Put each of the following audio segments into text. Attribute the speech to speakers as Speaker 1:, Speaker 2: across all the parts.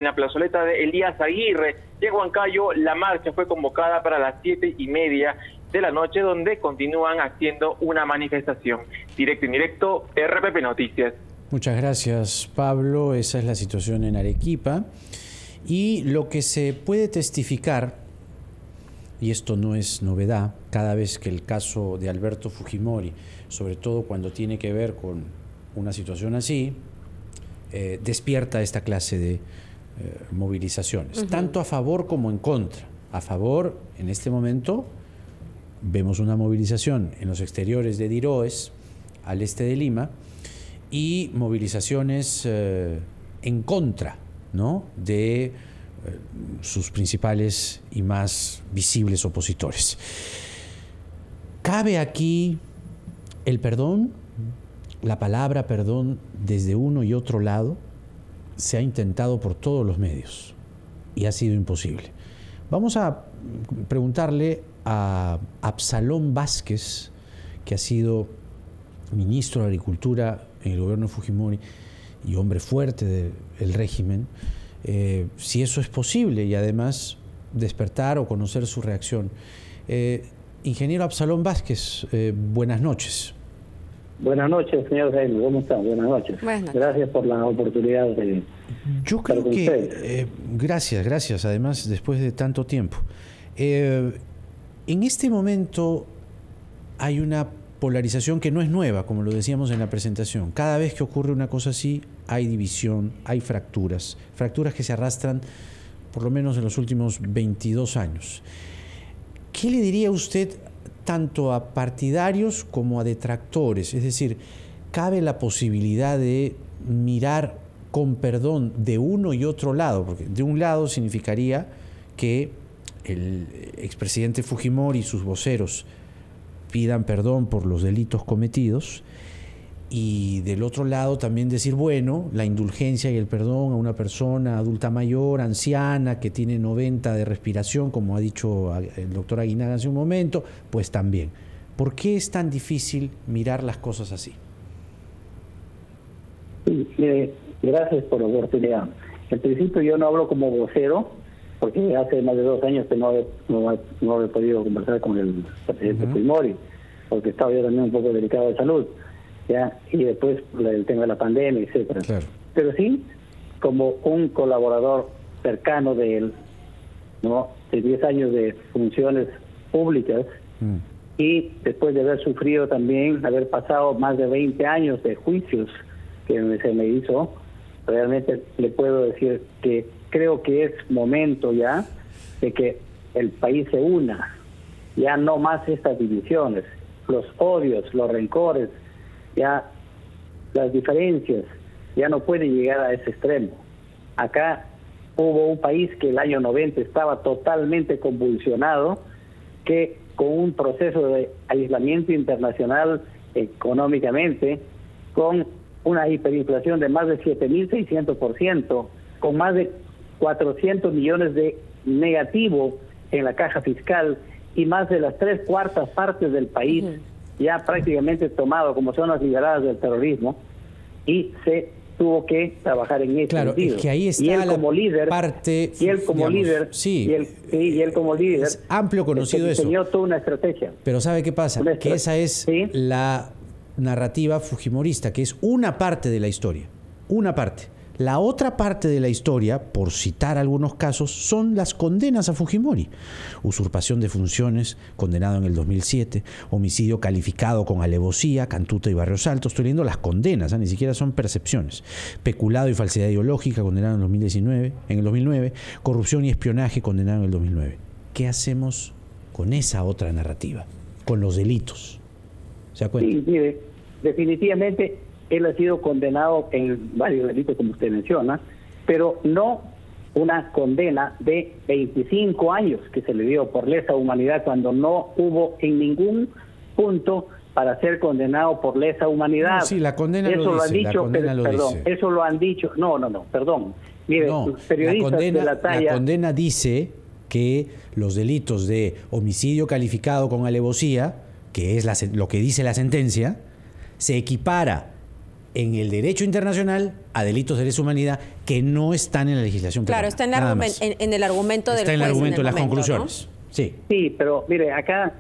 Speaker 1: En la plazoleta de Elías Aguirre de Huancayo, la marcha fue convocada para las 7:30 de la noche, donde continúan haciendo una manifestación. Directo e indirecto, RPP Noticias.
Speaker 2: Muchas gracias, Pablo. Esa es la situación en Arequipa. Y lo que se puede testificar, y esto no es novedad, cada vez que el caso de Alberto Fujimori, sobre todo cuando tiene que ver con una situación así, despierta esta clase de movilizaciones, tanto a favor como en contra. A favor, en este momento, vemos una movilización en los exteriores de Diroes, al este de Lima, y movilizaciones en contra, ¿no?, de sus principales y más visibles opositores. ¿Cabe aquí el perdón? La palabra perdón desde uno y otro lado se ha intentado por todos los medios y ha sido imposible. Vamos a preguntarle a Absalón Vázquez, que ha sido ministro de Agricultura en el gobierno de Fujimori y hombre fuerte del régimen, si eso es posible y además despertar o conocer su reacción. Ingeniero Absalón Vázquez, buenas noches.
Speaker 3: Buenas noches, señor Jaime. ¿Cómo está? Buenas noches. Gracias por la oportunidad de...
Speaker 2: Yo creo que... gracias, además, después de tanto tiempo. En este momento hay una polarización que no es nueva, como lo decíamos en la presentación. Cada vez que ocurre una cosa así, hay división, hay fracturas que se arrastran por lo menos en los últimos 22 años. ¿Qué le diría usted tanto a partidarios como a detractores? Es decir, ¿cabe la posibilidad de mirar con perdón de uno y otro lado? Porque de un lado significaría que el expresidente Fujimori y sus voceros pidan perdón por los delitos cometidos, y del otro lado también decir, bueno, la indulgencia y el perdón a una persona adulta mayor, anciana, que tiene 90 de respiración, como ha dicho el doctor Aguinaga hace un momento, pues también. ¿Por qué es tan difícil mirar las cosas así?
Speaker 3: Sí, gracias por la oportunidad. En principio yo no hablo como vocero, porque hace más de 2 años que no he podido conversar con el presidente Fujimori, porque estaba yo también un poco delicado de salud, ¿ya? Y después el tema de la pandemia, etcétera. Claro. Pero sí, como un colaborador cercano de él, ¿no?, de 10 años de funciones públicas, y después de haber sufrido también, haber pasado más de 20 años de juicios que se me hizo, realmente le puedo decir que creo que es momento ya de que el país se una, ya no más estas divisiones, los odios, los rencores, ya las diferencias ya no pueden llegar a ese extremo. Acá hubo un país que el año 90 estaba totalmente convulsionado, que con un proceso de aislamiento internacional económicamente, con una hiperinflación de más de 7.600%, con más de 400 millones de negativo en la caja fiscal y más de las 3/4 partes del país ya prácticamente tomado como zonas liberadas del terrorismo, y se tuvo que trabajar en ese sentido.
Speaker 2: Es que ahí está, y él como líder, parte,
Speaker 3: y él como líder,
Speaker 2: sí,
Speaker 3: y él como líder,
Speaker 2: es amplio conocido eso.
Speaker 3: Diseñó toda una estrategia.
Speaker 2: Pero ¿sabe qué pasa? Que esa es la narrativa fujimorista, que es una parte de la historia, una parte. La otra parte de la historia, por citar algunos casos, son las condenas a Fujimori. Usurpación de funciones, condenado en el 2007, homicidio calificado con alevosía, Cantuta y Barrios Altos. Estoy leyendo las condenas, ni siquiera son percepciones. Peculado y falsedad ideológica, condenado en el 2009, corrupción y espionaje, condenado en el 2009. ¿Qué hacemos con esa otra narrativa? Con los delitos. ¿Se da cuenta?
Speaker 3: Sí, mire, definitivamente él ha sido condenado en varios delitos, como usted menciona, pero no una condena de 25 años que se le dio por lesa humanidad, cuando no hubo en ningún punto para ser condenado por lesa humanidad.
Speaker 2: No, sí, la condena eso lo dice,
Speaker 3: eso lo han dicho. Perdón. Mire, periodistas de la talla...
Speaker 2: La condena dice que los delitos de homicidio calificado con alevosía, que es lo que dice la sentencia, se equipara en el derecho internacional a delitos de lesa humanidad que no están en la legislación
Speaker 4: claro,
Speaker 2: peruana.
Speaker 4: está en el argumento del
Speaker 2: juez. Está en el argumento de las conclusiones. ¿No? Sí.
Speaker 3: Sí, pero mire, acá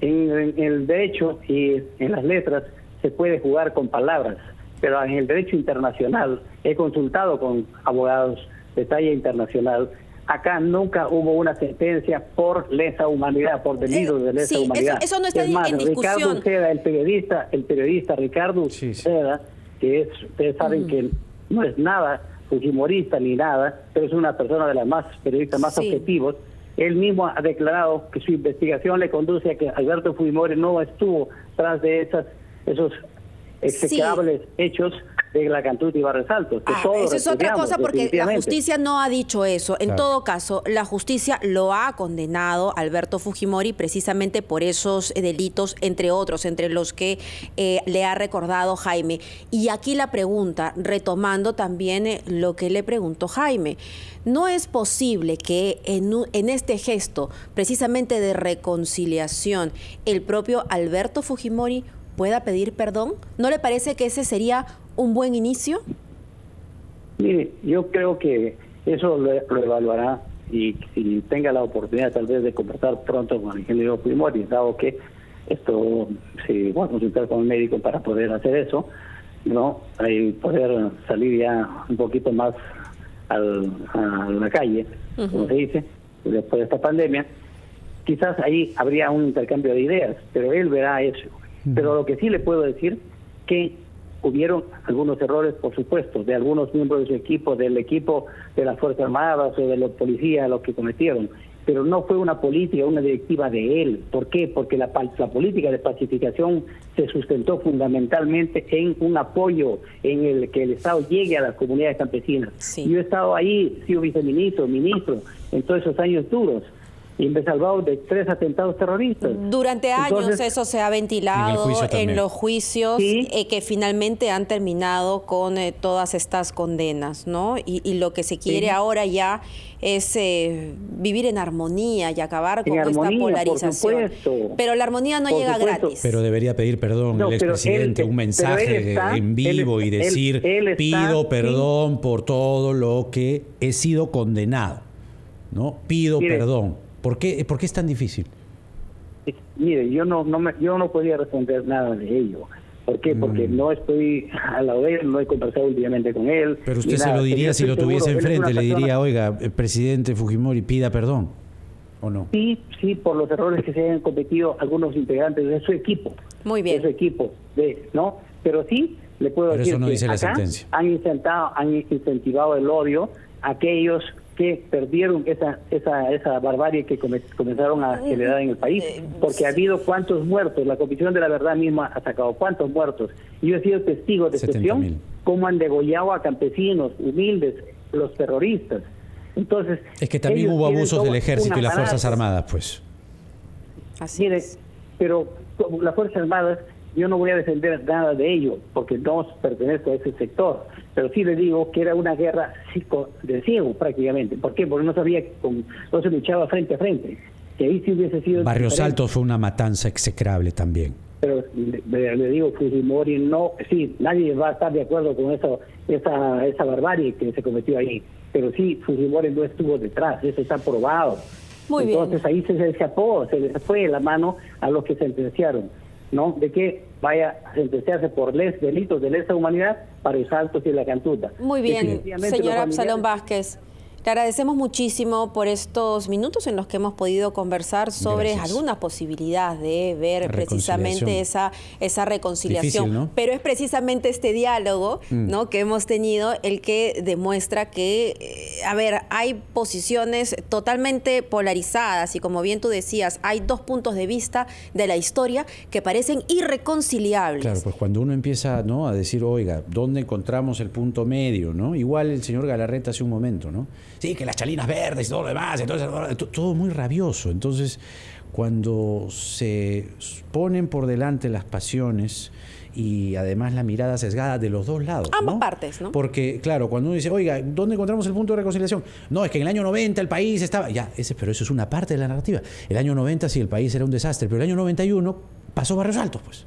Speaker 3: en el derecho y en las letras se puede jugar con palabras, pero en el derecho internacional he consultado con abogados de talla internacional. Acá nunca hubo una sentencia por lesa humanidad, por delitos de lesa humanidad.
Speaker 4: Eso no está en discusión.
Speaker 3: Ricardo Uceda, el periodista Ricardo Uceda, que ustedes saben que no es nada fujimorista ni nada, pero es una persona de las periodistas más objetivos. Él mismo ha declarado que su investigación le conduce a que Alberto Fujimori no estuvo tras de esos execrables hechos de la Cantuta y Barrios Altos.
Speaker 4: Eso es otra cosa, porque la justicia no ha dicho eso. En todo caso, la justicia lo ha condenado a Alberto Fujimori precisamente por esos delitos, entre otros, entre los que le ha recordado Jaime. Y aquí la pregunta, retomando también lo que le preguntó Jaime, ¿no es posible que en este gesto precisamente de reconciliación el propio Alberto Fujimori pueda pedir perdón? ¿No le parece que ese sería un buen inicio?
Speaker 3: Mire, yo creo que eso lo evaluará y tenga la oportunidad tal vez de conversar pronto con el ingeniero Fujimori, dado que esto se va a consultar con el médico para poder hacer eso, ¿no? Y poder salir ya un poquito más a la calle, como se dice, después de esta pandemia. Quizás ahí habría un intercambio de ideas, pero él verá eso. Pero lo que sí le puedo decir que hubieron algunos errores, por supuesto, de algunos miembros de su equipo, del equipo de las Fuerzas Armadas o de los policías, los que cometieron. Pero no fue una política, una directiva de él. ¿Por qué? Porque la política de pacificación se sustentó fundamentalmente en un apoyo, en el que el Estado llegue a las comunidades campesinas. Sí. Yo he estado ahí, sido viceministro, ministro, en todos esos años duros. Y me he salvado de 3 atentados terroristas.
Speaker 4: Durante años eso se ha ventilado en los juicios, que finalmente han terminado con todas estas condenas, ¿no? Y lo que se quiere ahora ya es vivir en armonía y acabar con esta polarización. Pero la armonía no llega gratis.
Speaker 2: Pero debería pedir perdón el expresidente, un mensaje en vivo y decir, pido perdón por todo lo que he sido condenado, ¿no? Pido perdón. ¿Por qué es tan difícil?
Speaker 3: Mire, yo no podía responder nada de ello. ¿Por qué? Porque no estoy a la de él, no he conversado últimamente con él.
Speaker 2: Pero usted se lo diría si lo tuviese enfrente, le diría, oiga, presidente Fujimori, pida perdón, ¿o no? Sí, por los errores que se han cometido algunos integrantes de su equipo.
Speaker 4: Muy bien.
Speaker 3: De su equipo, ¿no? Pero sí, le puedo decir
Speaker 2: eso no
Speaker 3: que
Speaker 2: dice la
Speaker 3: acá
Speaker 2: sentencia.
Speaker 3: han incentivado el odio a aquellos que perdieron esa barbarie que comenzaron a generar en el país, porque ha habido cuántos muertos, la Comisión de la Verdad misma ha sacado cuántos muertos, y yo he sido testigo de excepción, cómo han degollado a campesinos humildes, los terroristas. Entonces,
Speaker 2: es que también hubo abusos del ejército y las Fuerzas Armadas, pues.
Speaker 3: Así es. Pero las Fuerzas Armadas, yo no voy a defender nada de ello, porque no pertenezco a ese sector, pero sí le digo que era una guerra de ciego prácticamente. ¿Por qué? Porque no sabía, no se luchaba frente a frente. Que ahí sí hubiese sido
Speaker 2: Barrios
Speaker 3: diferente.
Speaker 2: Altos fue una matanza execrable también.
Speaker 3: Pero le digo, Fujimori no, sí, nadie va a estar de acuerdo con esa barbarie que se cometió ahí, pero sí, Fujimori no estuvo detrás, eso está probado.
Speaker 4: Muy
Speaker 3: Entonces
Speaker 4: bien.
Speaker 3: Ahí se les fue la mano a los que sentenciaron, ¿no? De que vaya a sentenciarse por delitos de lesa humanidad para los Altos y la Cantuta.
Speaker 4: Muy bien, señor Absalón Vázquez. Le agradecemos muchísimo por estos minutos en los que hemos podido conversar sobre alguna posibilidad de ver precisamente esa reconciliación.
Speaker 2: Difícil, ¿no?
Speaker 4: Pero es precisamente este diálogo ¿no? que hemos tenido el que demuestra que, hay posiciones totalmente polarizadas y como bien tú decías, hay dos puntos de vista de la historia que parecen irreconciliables.
Speaker 2: Claro, pues cuando uno empieza, ¿no?, a decir, oiga, ¿dónde encontramos el punto medio? ¿No? Igual el señor Galarreta hace un momento, ¿no? Sí, que las chalinas verdes y todo lo demás, entonces, todo muy rabioso. Entonces, cuando se ponen por delante las pasiones y además la mirada sesgada de los dos lados.
Speaker 4: Ambas partes, ¿no?
Speaker 2: Porque, claro, cuando uno dice, oiga, ¿dónde encontramos el punto de reconciliación? No, es que en el año 90 el país estaba... pero eso es una parte de la narrativa. El año 90 sí, el país era un desastre, pero el año 91... pasó Barrios Altos, pues.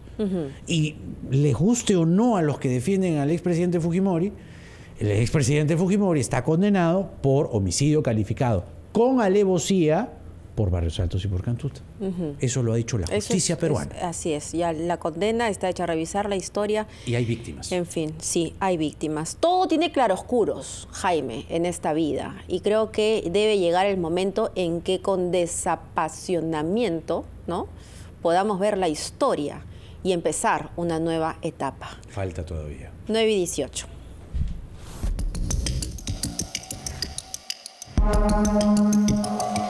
Speaker 2: Y les guste o no a los que defienden al expresidente Fujimori, el expresidente Fujimori está condenado por homicidio calificado con alevosía por Barrios Altos y por Cantuta. Eso lo ha dicho la justicia peruana.
Speaker 4: Así es, ya la condena está hecha a revisar la historia.
Speaker 2: Y hay víctimas.
Speaker 4: En fin, sí, hay víctimas. Todo tiene claroscuros, Jaime, en esta vida. Y creo que debe llegar el momento en que con desapasionamiento, ¿no?, podamos ver la historia y empezar una nueva etapa.
Speaker 2: Falta todavía.
Speaker 4: 9:18.